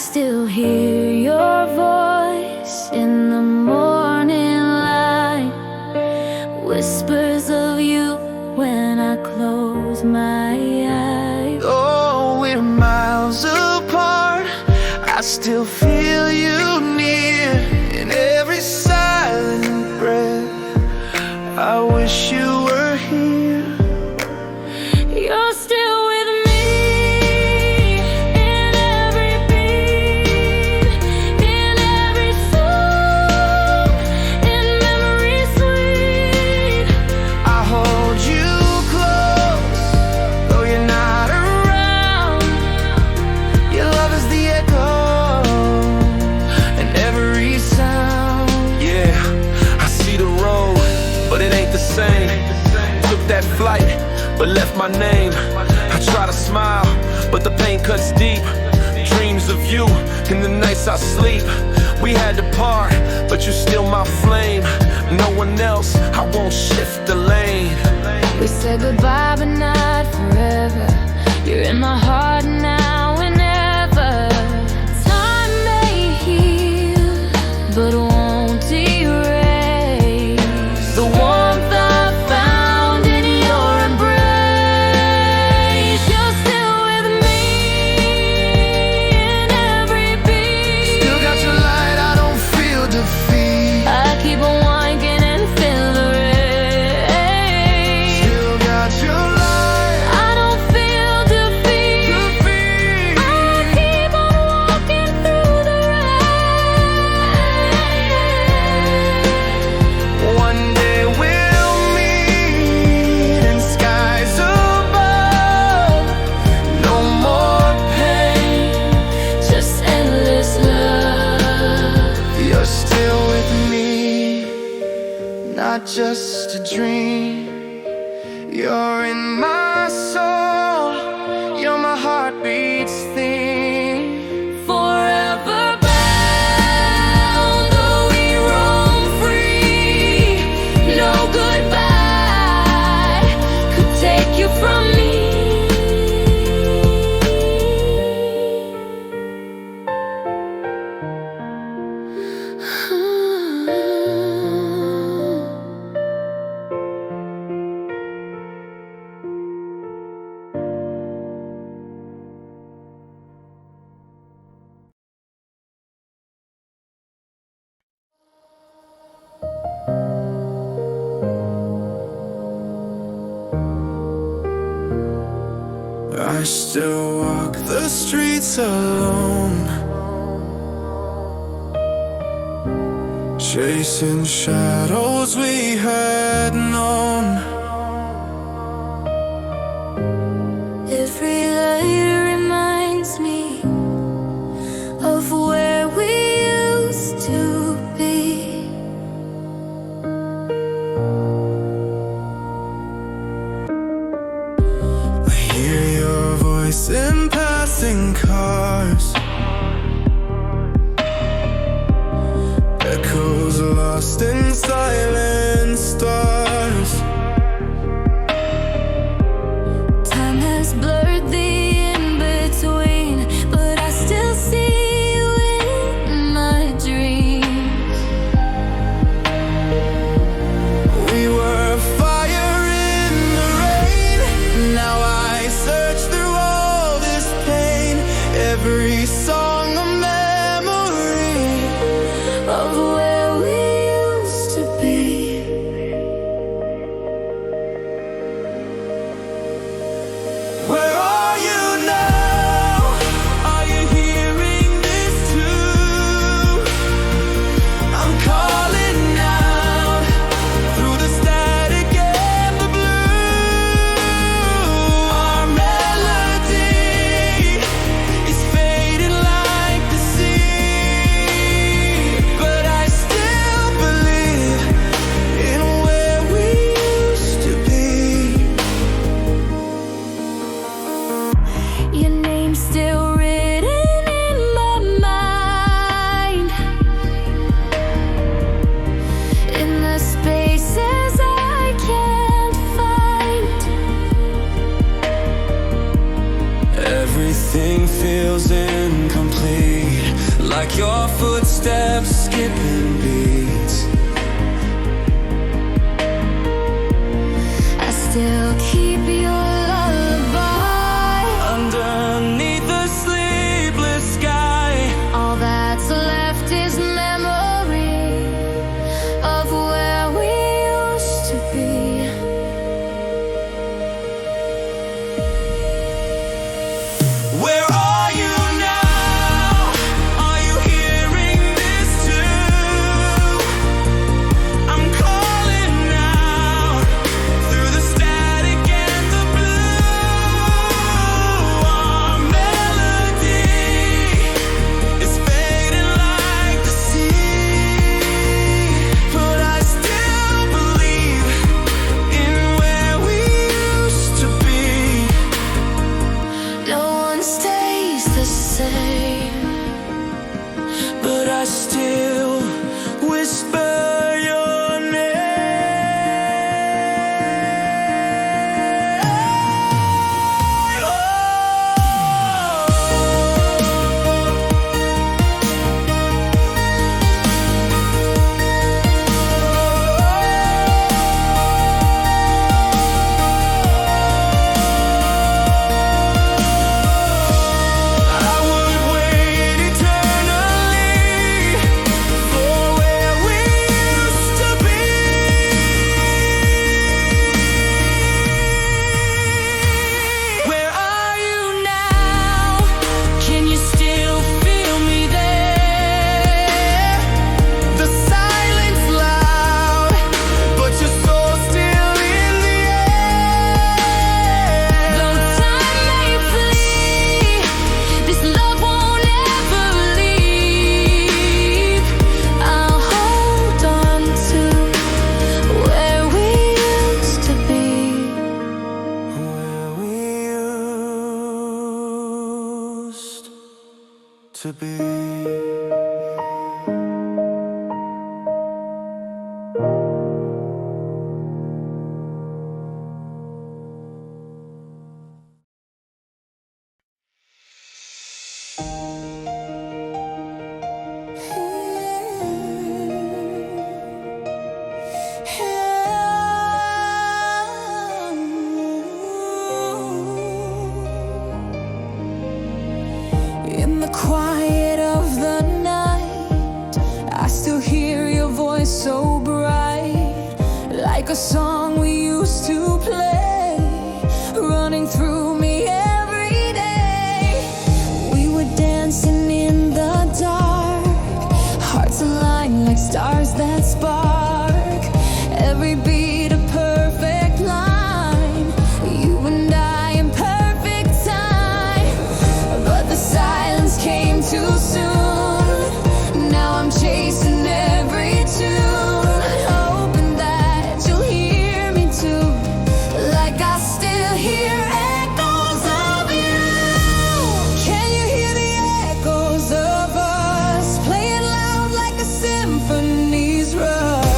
still hear your voice in the morning light, whispers of you when I close my eyes. Oh, we're miles apart, I still feel you near. In every silent breath, I wish you were here. You're still with me in every beat, in every song, in memory sweet. I hold you close, though you're not around. Your love is the echo in every sound. Yeah, I see the road, but it ain't the same. Took that flight, but left my name. I try to smile, but the pain cuts deep. Dreams of you in the nights I sleep. We had to part, but you're still my flame. No one else, I won't shift the lane. We said goodbye, but not forever. You're in my heart now and ever. Time may heal, but won't erase the warmth I found in your embrace. You're still with me in every beat. Still got your light, I don't feel defeat. I keep on walking and feel the rain. Still got your light, I don't feel defeat. I keep on walking through the rain. One day we'll meet in skies above. No more pain, Just endless love. you're still with me, not just a dream. You're in my soul, you're my heartbeat's theme. Forever bound, though we roam free. No goodbye could take you from me. I still walk the streets alone, chasing shadows we had known. Every light reminds me of where we used to be. I hear your voice in passing cars, echoes lost in silent stars. our footsteps skipping beats. I still keep your lullaby Underneath the sleepless sky, all that's left is memory of where we used to be. where are you now? Are you hearing this too? I'm calling out through the static and the blue. Our melody is fading like the sea, but I still believe in where we used to be. No one stays the same. But I still whisper your I would wait eternally for where we used to be. Where are you now? Can you still feel me there? The silence loud, but your soul still in the air. Though time may flee, this love won't ever leave. I'll hold on to where we used to be. Where we used to be. In the quiet of the night, I still hear your voice so bright, like a song we used to play, running through me every day. We were dancing in the dark, hearts aligned like stars that spark. Every beat a perfect line, you and I in perfect time. But the silence came too soon. Now I'm chasing every tune, hoping that you'll hear me too, like I still hear echoes of you. Can you hear the echoes of us playing loud like a symphony's rush?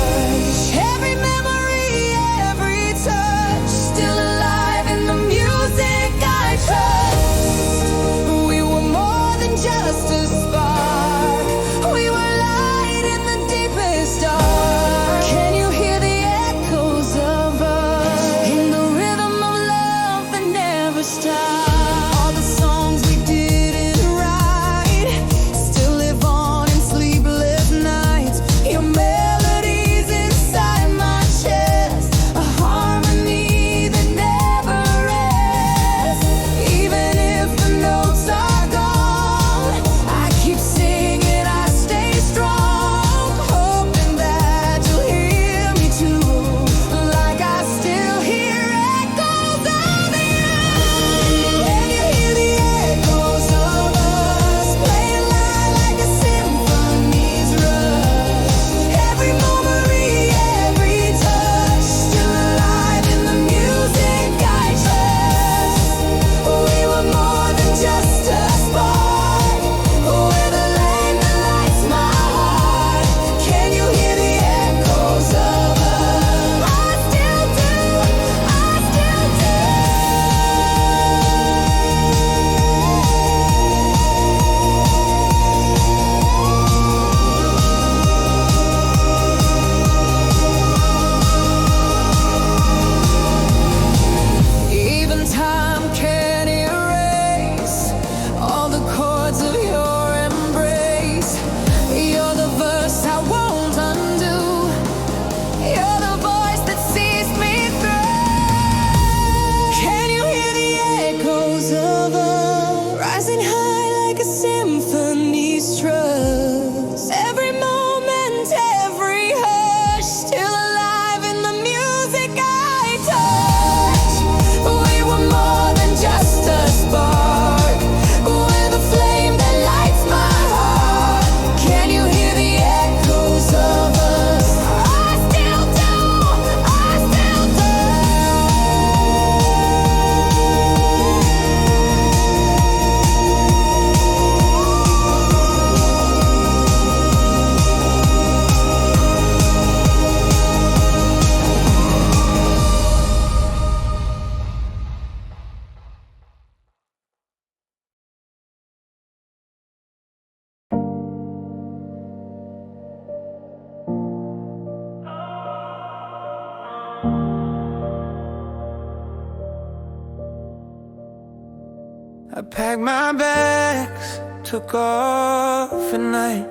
packed my bags, took off at night,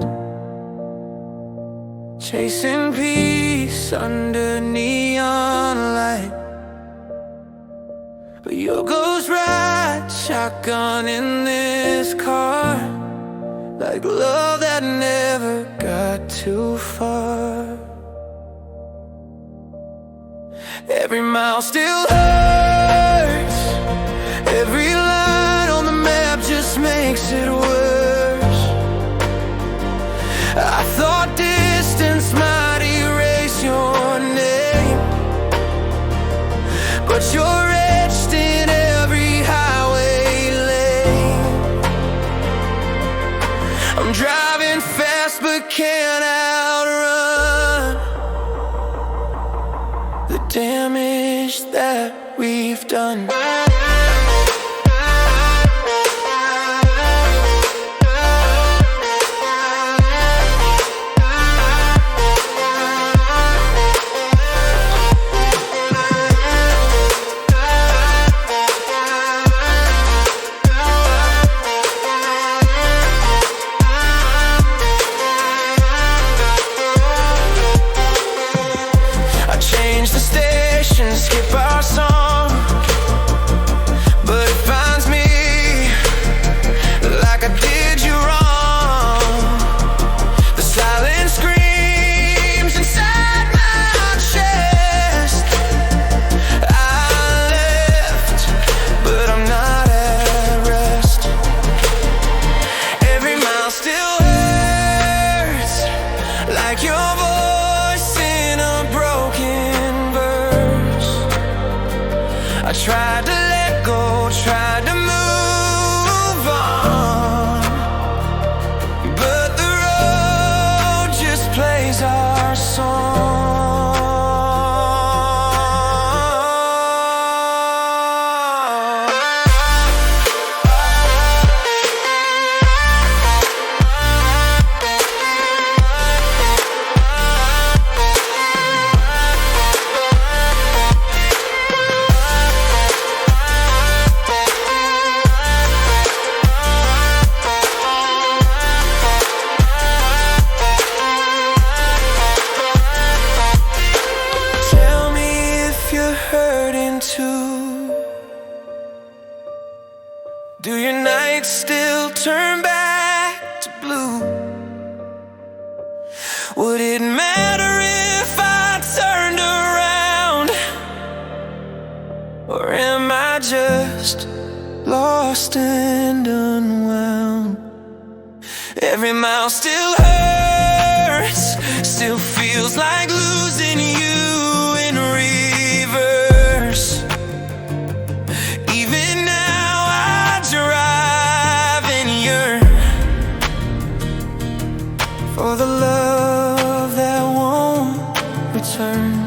chasing peace under neon light. But your ghost ride shotgun in this car, like love that never got too far. Every mile still hurts, every line on the map just makes it worse. I thought distance might erase your name, but you're etched in every highway lane. I'm driving fast but can't outrun the damage that we've done. Change the station, skip our song, but it finds me like I did you wrong. The silence screams inside my chest. I left, but I'm not at rest. Every mile still hurts, like your voice in a broken verse. I tried to let go, tried to move on, but the road just plays our song. Tell me if you're hurting too. Do your nights still turn back to blue? Would it matter if I turned around? Or am I just lost and unwound? Every mile still hurts, still feels like losing you in reverse. Even now I drive and yearn for the love that won't return.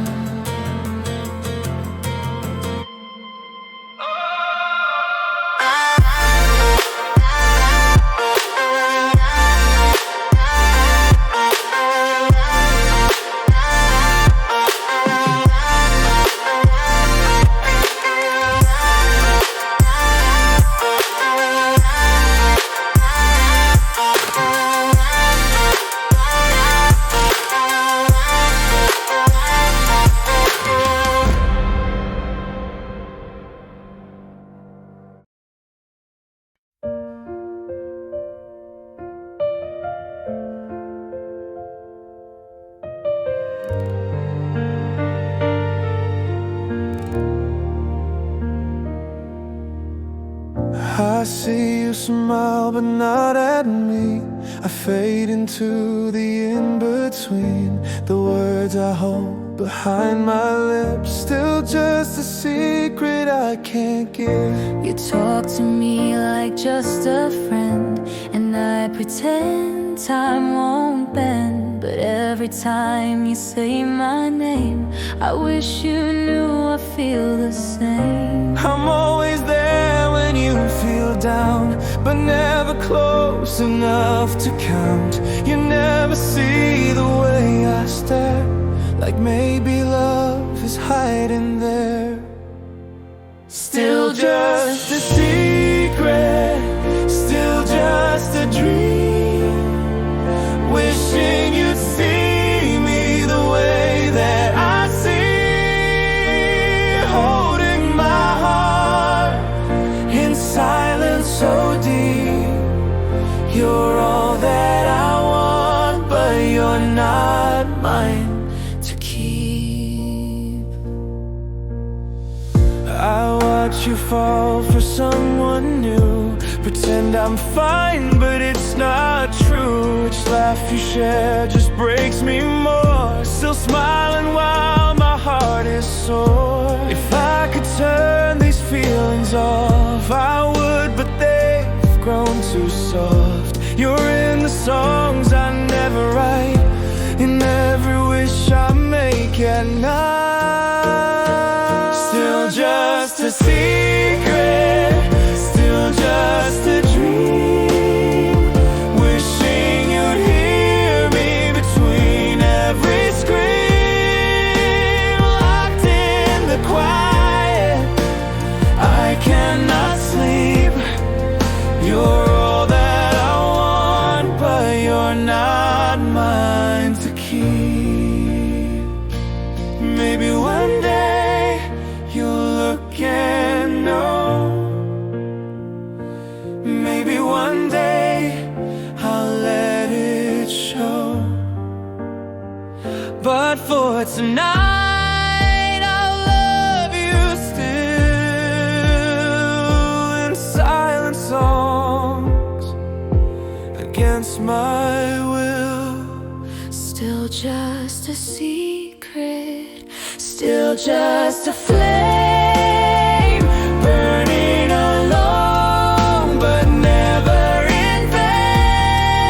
I see you smile, but not at me. I fade into the in-between. The words I hold behind my lips, still just a secret I can't give. You talk to me like just a friend, and I pretend time won't bend. But every time you say my name, I wish you knew I feel the same. I'm always there when you feel down, but never close enough to count. You never see the way I stare, like maybe love is hiding there. Still just a secret not mine to keep. I watch you fall for someone new. Pretend I'm fine, but it's not true. Each laugh you share just breaks me more. Still smiling while my heart is sore. If I could turn these feelings off, I would, but they've grown too soft. You're in the songs I never write, in every wish I make at night. Still just a secret, still just a dream. Wishing you'd hear me between every scream. Locked in the quiet, I cannot sleep. You're all that I want, but you're not mine to keep. Maybe one day you'll look and know. Maybe one day I'll let it show. But for tonight, I'll love you still in silent songs against my will. Still just a secret, still just a flame burning alone, but never in vain.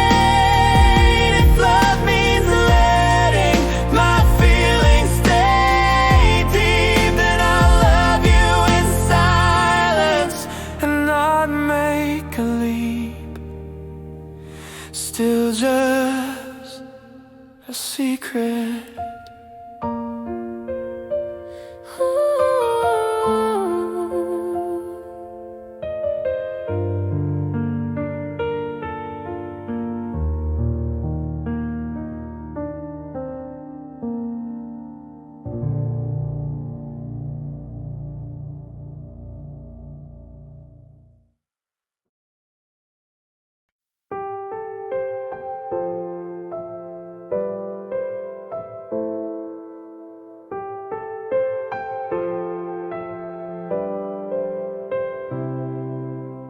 If love means letting my feelings stay deep, then I'll love you in silence and not make a leap. Still just a secret.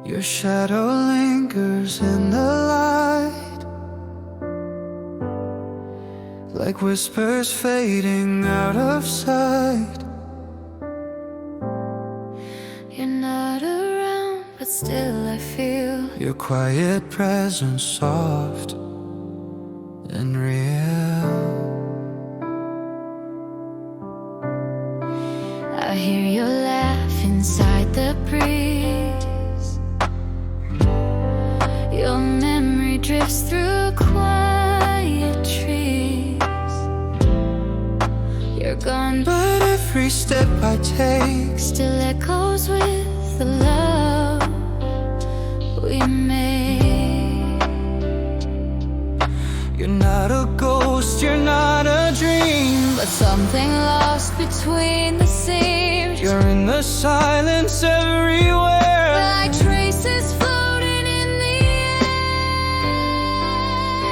Your shadow lingers in the light, like whispers fading out of sight. You're not around, but still I feel your quiet presence, soft and real. I hear your laugh inside the breeze. Your memory drifts through quiet trees. You're gone, but every step I take still echoes with the love we made. You're not a ghost, you're not a dream, but something lost between the seams. You're in the silence everywhere, like traces floating in the air.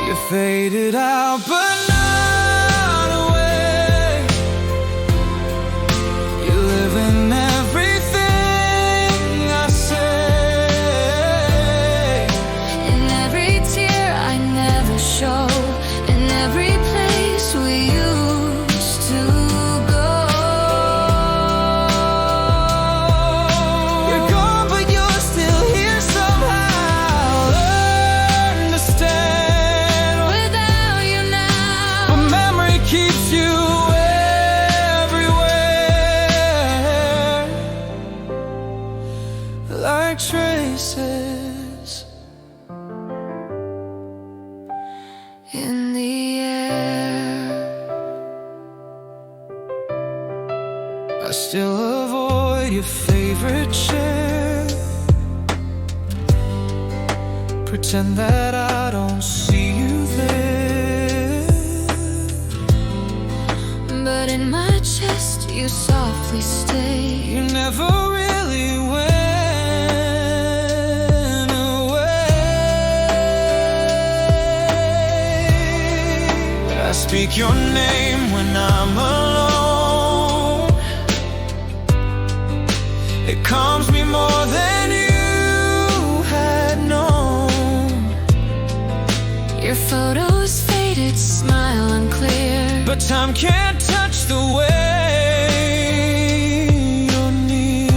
You faded out, but not away. You live in everything I say, in every tear I never show, in every place we used to go. You're gone, but you're still here somehow. Understand without you now, but memory keeps you everywhere, like traces in the air. I still avoid your favorite chair, pretend that I don't see you there, but in my chest you softly stay. You never really went away. I I speak your name when I'm alone. It calms me more than you had known. Your photos faded, smile unclear, but time can't touch the way you're near.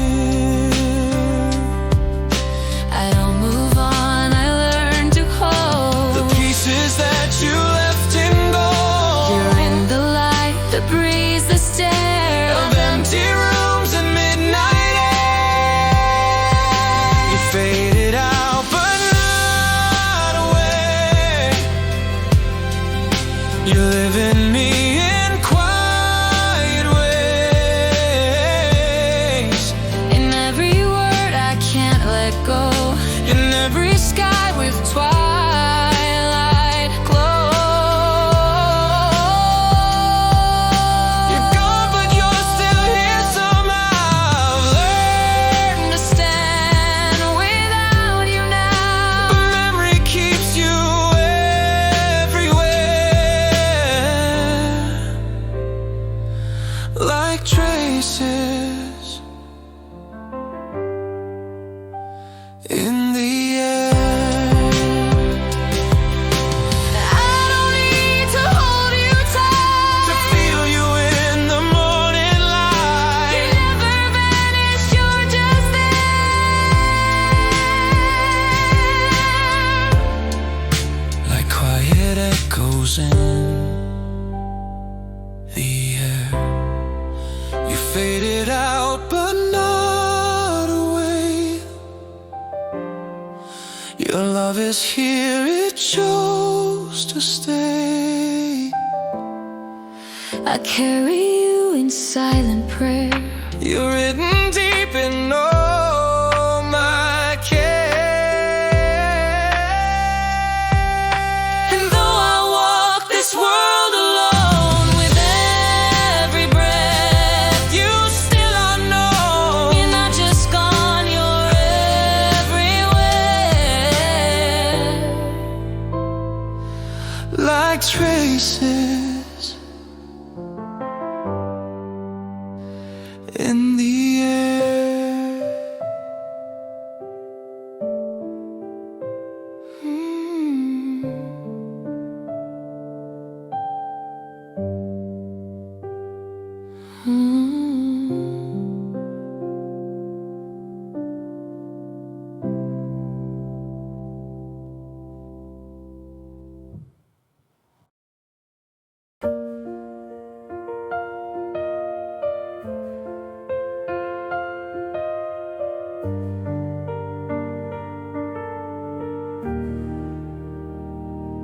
I don't move on, I learn to hold the pieces that you left in gold. You're in the light, the breeze, the stare of empty rooms and midnight air. You faded out, but not away. You live in me in quiet ways. In every word I can't let go, In every sky with twilight glow. You're gone, but you're still here somehow. I've learned to stand without you now. but memory keeps you everywhere, like traces in the air. I don't need to hold you tight, To feel you in the morning you light. never vanish, you're just there. Like quiet echoes in the air. You faded out, but not away. Your love is here, it chose to stay. I carry you in silent prayer. You're written deep in all my care. And though I walk this world alone, with every breath you still unknown. You're not just gone, you're everywhere. Like traces in the air.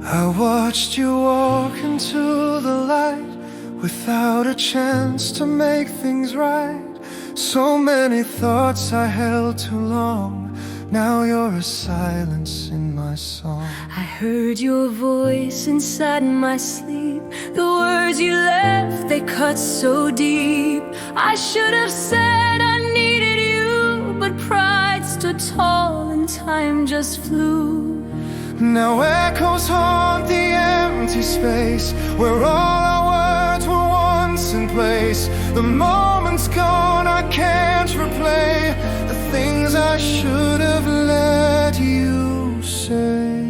I watched you walk into the light without a chance to make things right. So many thoughts I held too long. Now you're a silence in my song. I heard your voice inside my sleep. The words you left, they cut so deep. I should have said I needed you, but pride stood tall and time just flew. Now echoes haunt the empty space where all our words were once in place. The moment's gone, I can't replay the things I should have let you say.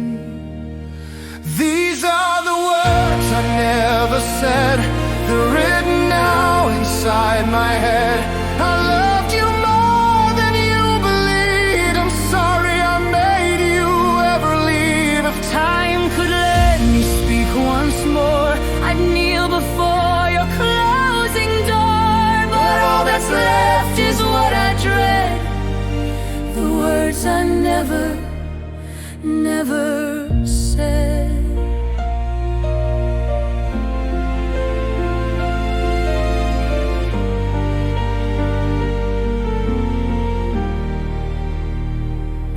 These are the words I never said. They're written now inside my head. I loved you more than you believed. I'm sorry I made you ever leave. If Time could let me speak once more, I'd kneel before your closing door. But all that's left is what I dread, the words I never said.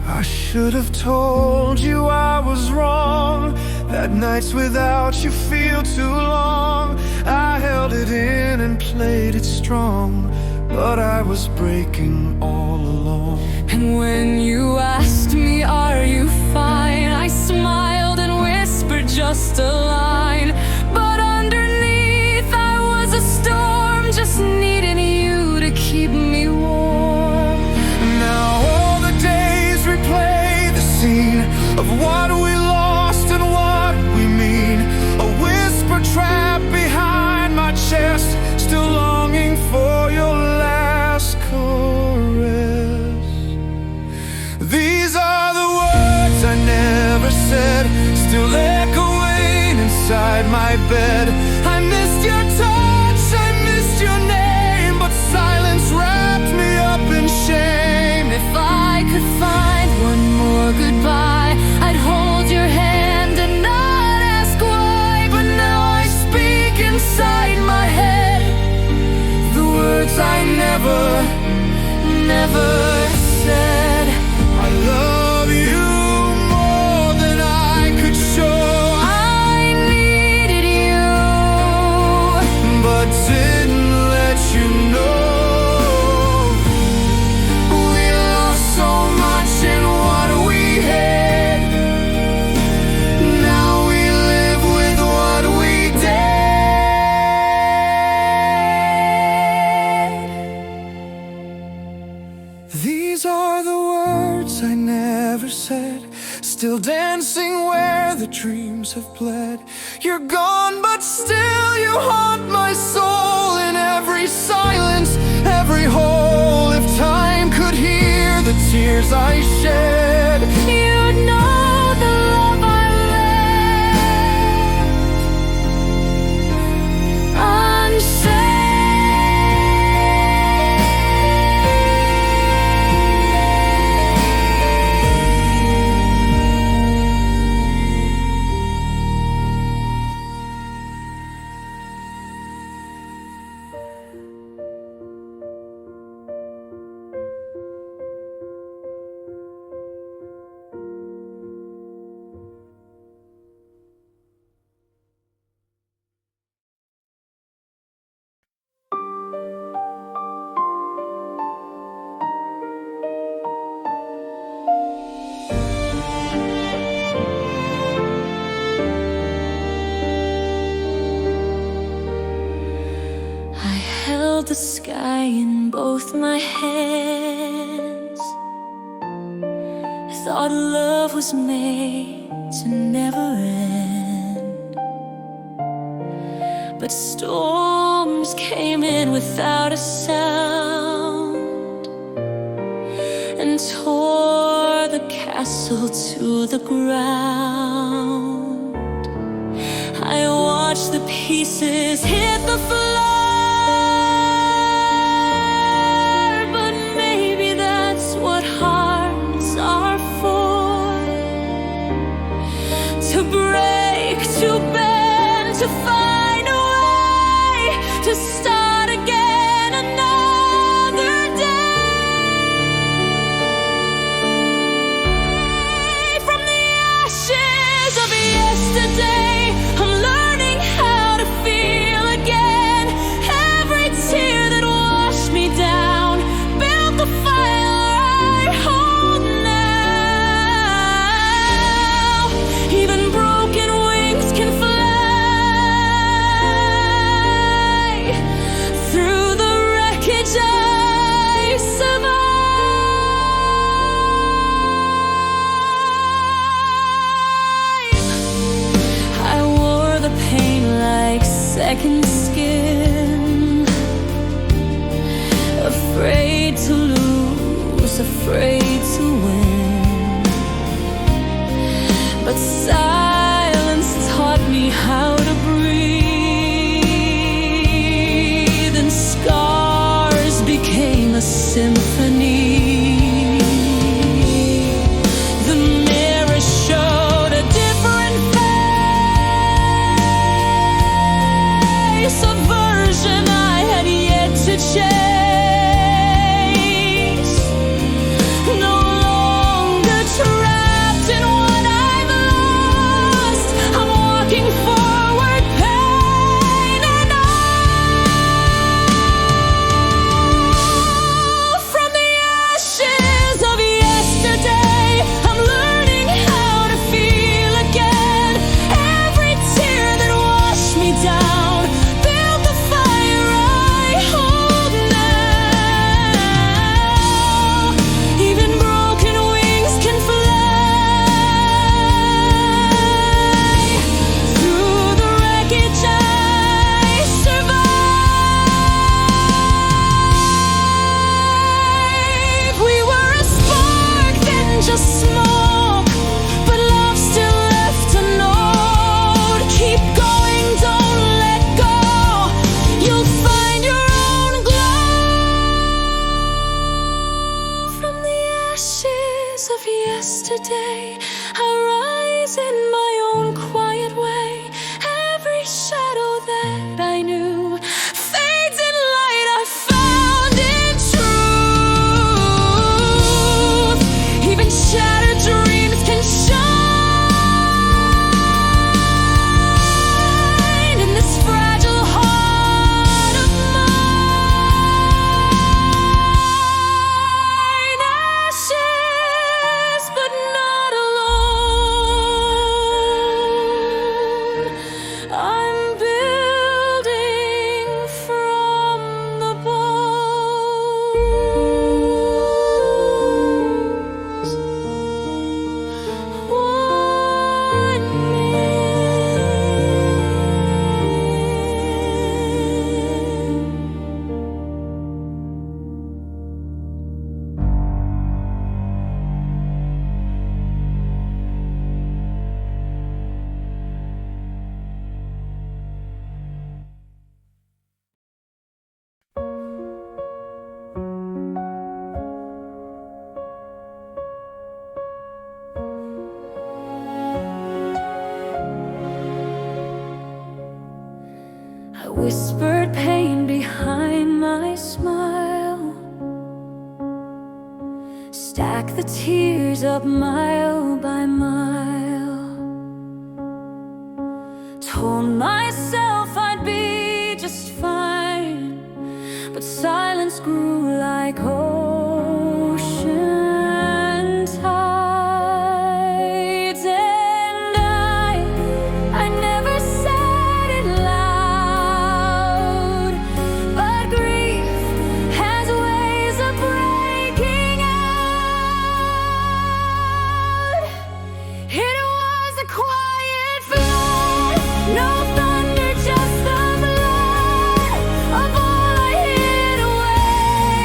I should have told you I was wrong, that nights without you feel too long. I held it in and played it strong, but I was breaking all along. And when you asked me, are you fine? I smiled and whispered just a line, but bed. I missed your touch, I missed your name, but silence wrapped me up in shame. If I could find one more goodbye, I'd hold your hand and not ask why. But now I speak inside my head the words I never said. I love you more than I could show. I needed you, but didn't let you know. We lost so much in what we had. Now we live with what we did. These are the words I never said, still dancing where the dreams have bled. You're gone, but still you haunt my soul in every silence, every hole. If time could hear the tears I shed, you'd know the love I left unsaid. The sky in both my hands, thought love was made to never end. But storms came in without a sound and tore the castle to the ground. I watched the pieces hit the floor, to find a way to start again another day. From the ashes of yesterday, I'm learning how to feel again. Every tear that washed me down built the fire I hold now. Even broken wings can fly through the wreckage. I survive. I wore the pain like second skin, afraid to lose, afraid to win. But silence taught me how to breathe, and scars became a symphony. The mirror showed a different face. day. I rise in my own quiet way. Every shadow that I knew fades in light I found in truth. Even shattered dreams can shine in this fragile heart of mine. Ashes, but not alone. I'm building from the bones. One I whispered pain behind my smile, stack the tears up mile by mile, told myself I'd be just fine, but silence grew like ocean tides, and I never said it loud, but grief has ways of breaking out. It was a quiet flood, no thunder, just the blood of all I hid away.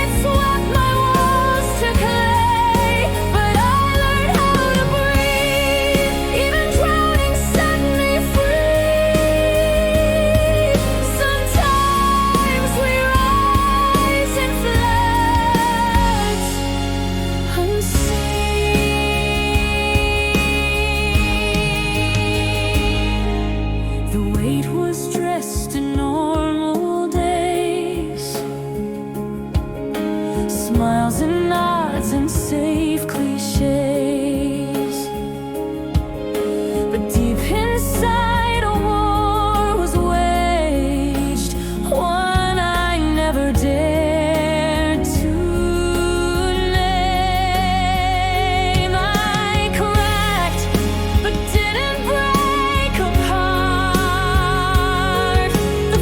It swept my walls to clay, but I learned how to breathe. Even drowning set me free. Sometimes we rise in floods unseen. The weight was dressed in normal days, smiles and nods and safe cliches, but deep inside a war was waged, one I never dared to name. I cracked but didn't break apart. The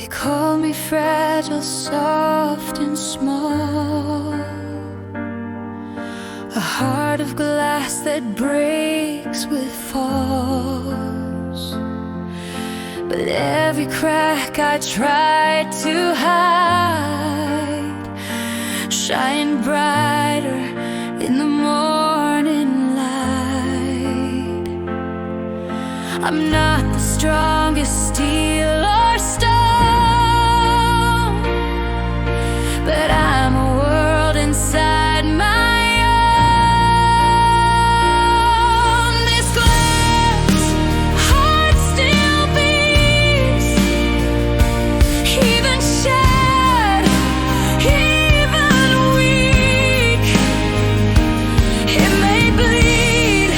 They call me fragile, soft and small, a heart of glass that breaks with falls. But every crack I tried to hide shine brighter in the morning light. I'm not the strongest steel or stone, but I'm a world inside my own. This glass heart still beats, even shattered, even weak. It may bleed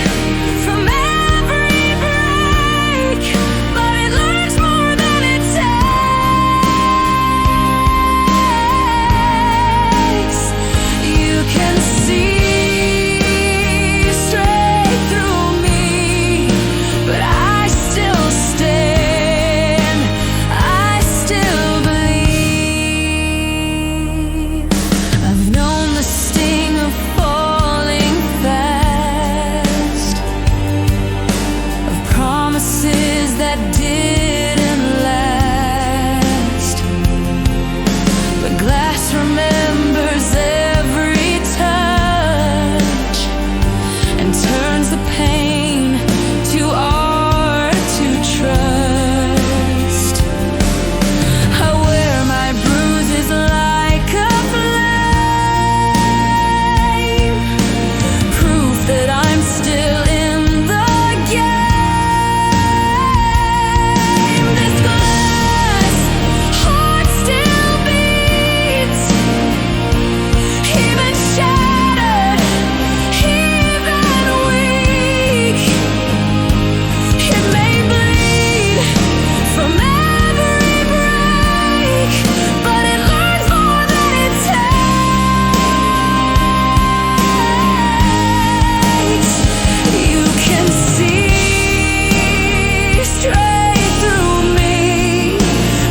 from every break, but it learns more than it takes. You can see straight through me, but I still stand, I still believe. I've known the sting of falling fast, of promises that didn't last. The glass remembers every touch and turns the pain to art to trust. I wear my bruises like a flame, proof that I'm still in the game. This glass heart still beats, even shattered, even weak. It may bleed from every break, but it learns more than it takes. You can see straight through me,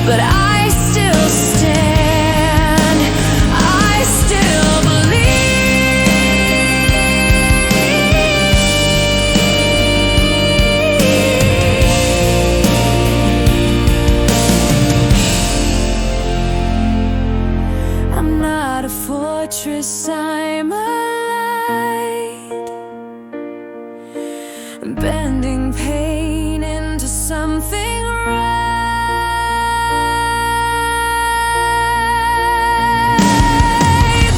but I still stand, I still believe. I'm not a fortress, I'm a light, bending pain into something right.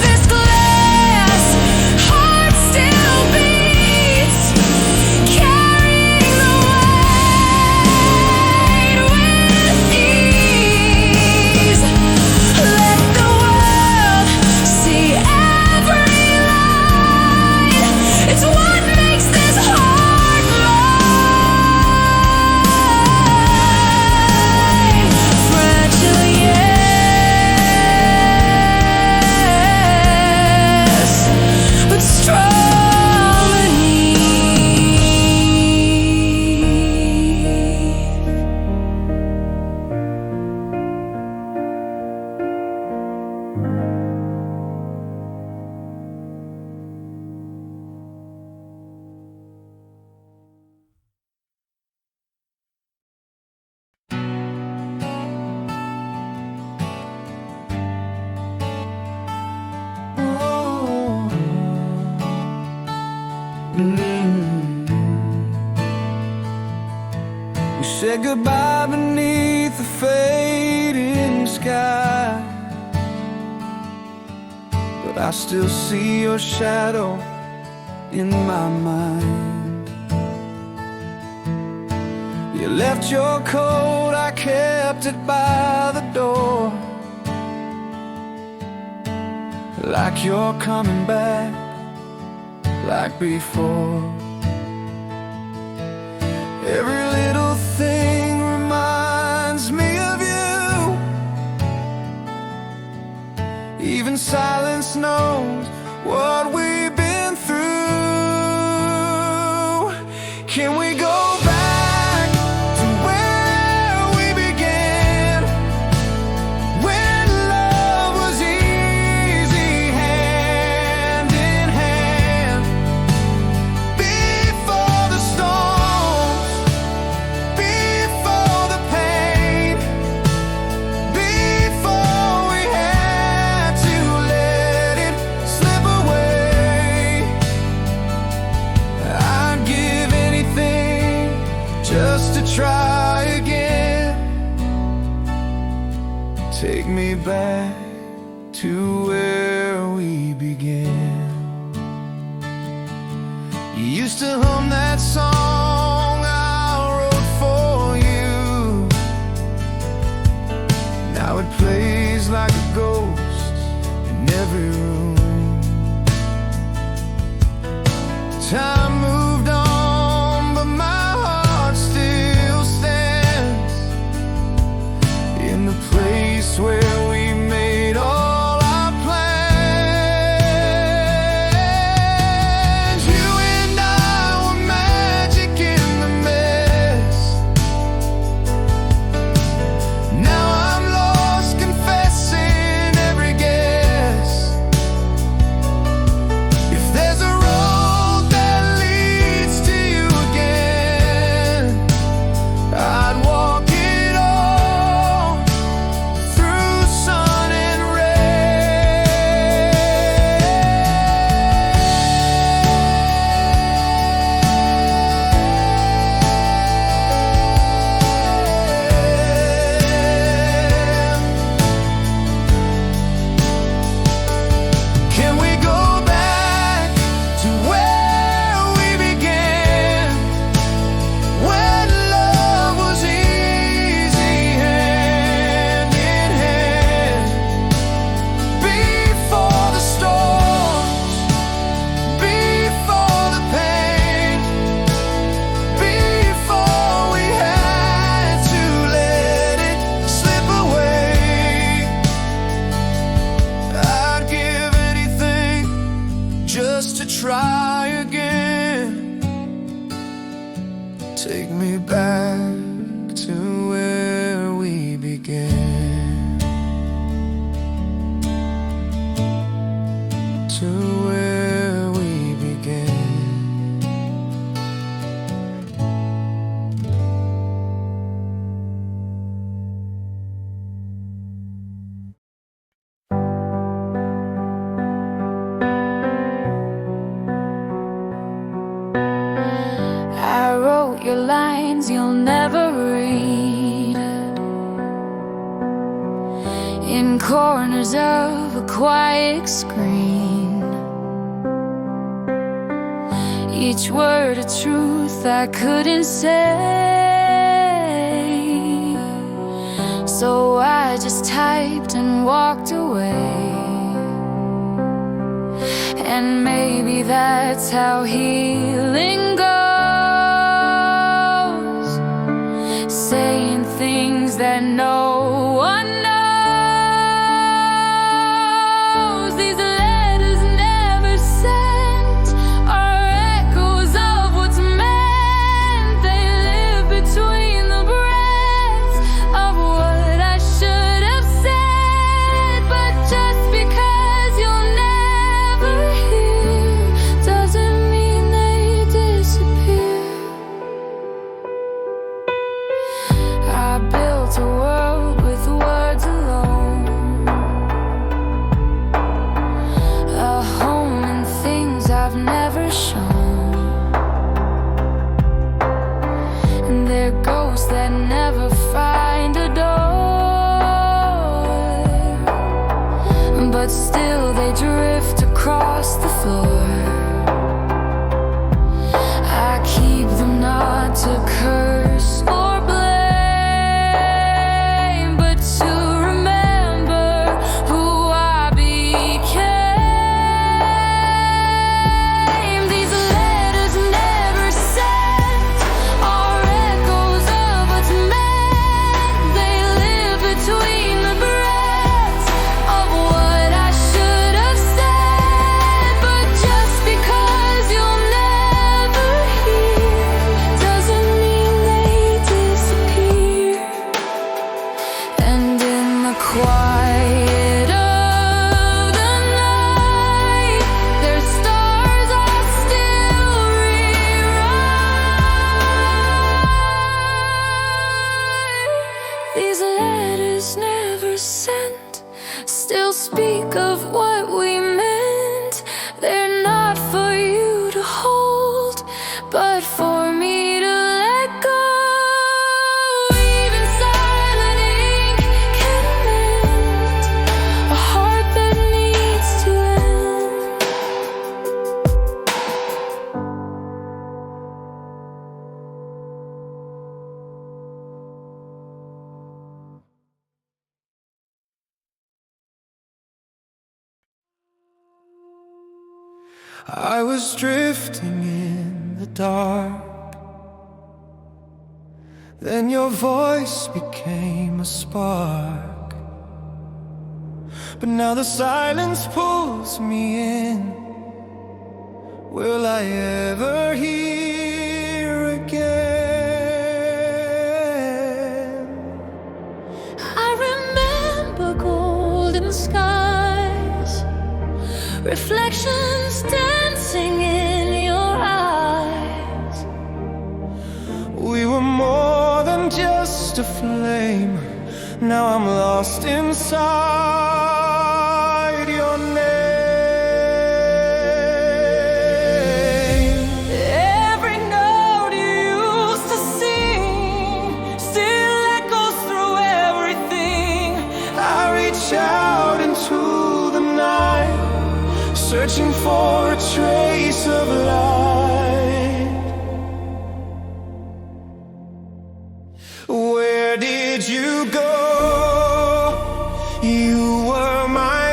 This glass heart still beats, carrying the weight with ease. Let the world see every light. It's what makes this heart mine. Fragile, yes, but strong beneath. We said goodbye beneath the fading sky, but I still see your shadow in my mind. You left your coat, I kept it by the door, like you're coming back, like before. Every little thing reminds me of you, even silence knows what we've been through. Can we go back to where we began? try again. Take me back to where we began. You used to hum that song I wrote for you. Now it plays like a ghost in every room. Time moved on, but my heart still stands in the place where we made all our plans. You and I were magic in the mess. Now I'm lost, confessing every guess. If there's a road that leads to you again, I'd walk it all through sun and rain. Can we go back to where we began, when love was easy, hand in hand? Before the storms, before the pain, before we had to let it slip away. I'd give anything just to try again. Take me back to where we began, to where we began. I wrote your lines you'll never read in corners of a quiet screen. Each word a truth I couldn't say, so I just typed and walked away. And maybe that's how healing goes, saying things that no one knows. These letters never sent are echoes of what's meant. They live between the breaths of what I should have said. But just because you'll never hear doesn't mean they disappear. I built a world with words alone, a home and things I've never shown, and they're ghosts that never find a door, but still they drift across the floor. I keep them not to curse or blame, but to remember who I became. These letters never sent are echoes of what's meant. They live between the breaths of what I should have said. But just because you'll never hear doesn't mean they disappear. And in the quiet of the night, their stars are still rewrite. These letters never sent still speak of what we meant. They're not for you to hold, but for me to let go. I was drifting in the dark. Then your voice became a spark. But now the silence pulls me in. Will I ever hear again? I remember golden skies, reflections dancing in your eyes. We were more than just a flame. Now I'm lost inside your name. Every note you used to sing still echoes through everything. I reach out into the night, searching for a trace of light. Where did you go? You were my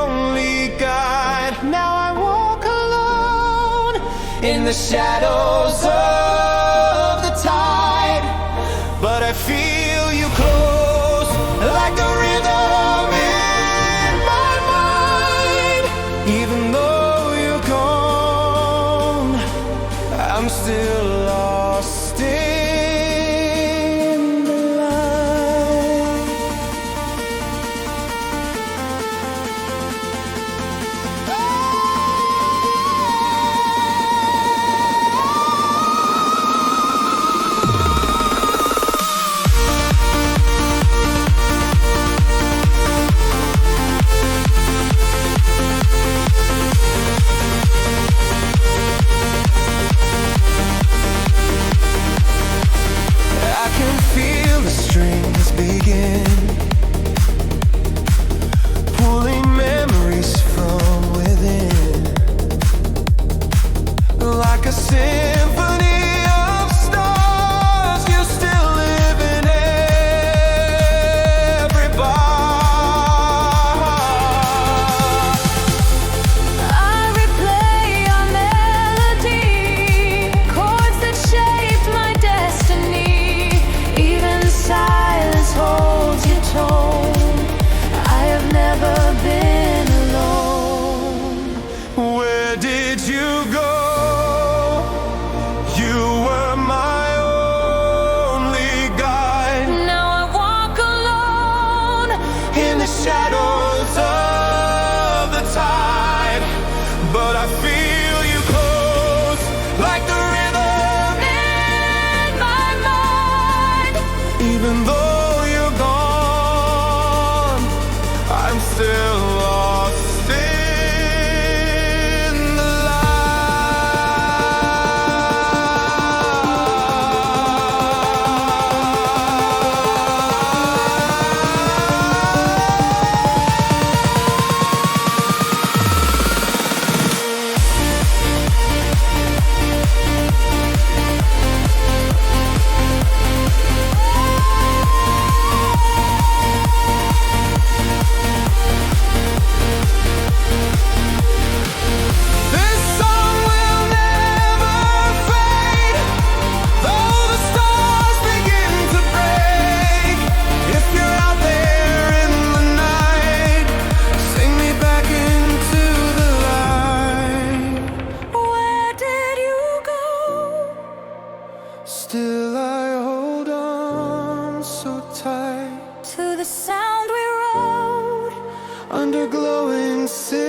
only guide. Now I walk alone in the shadows of the tide, but I feel you close like the rhythm in my mind. Even though you're gone, I'm still lost in the light. I can feel the strings begin, pulling memories from within, like a symphony of stars. You still live in every bar. I replay our melody, chords that shaped my destiny. Even silence holds your tone. I have never been alone. Where did you go? You were my only guide. Now I walk alone In the shadows of the tide, but I feel you close like the rhythm in my mind. Even though you're gone, I'm still lost in the This song will never fade, though the stars begin to break. If you're out there in the night, sing me back into the light. Where did you go? Still I hold on so tight To the sound we wrote under glowing silver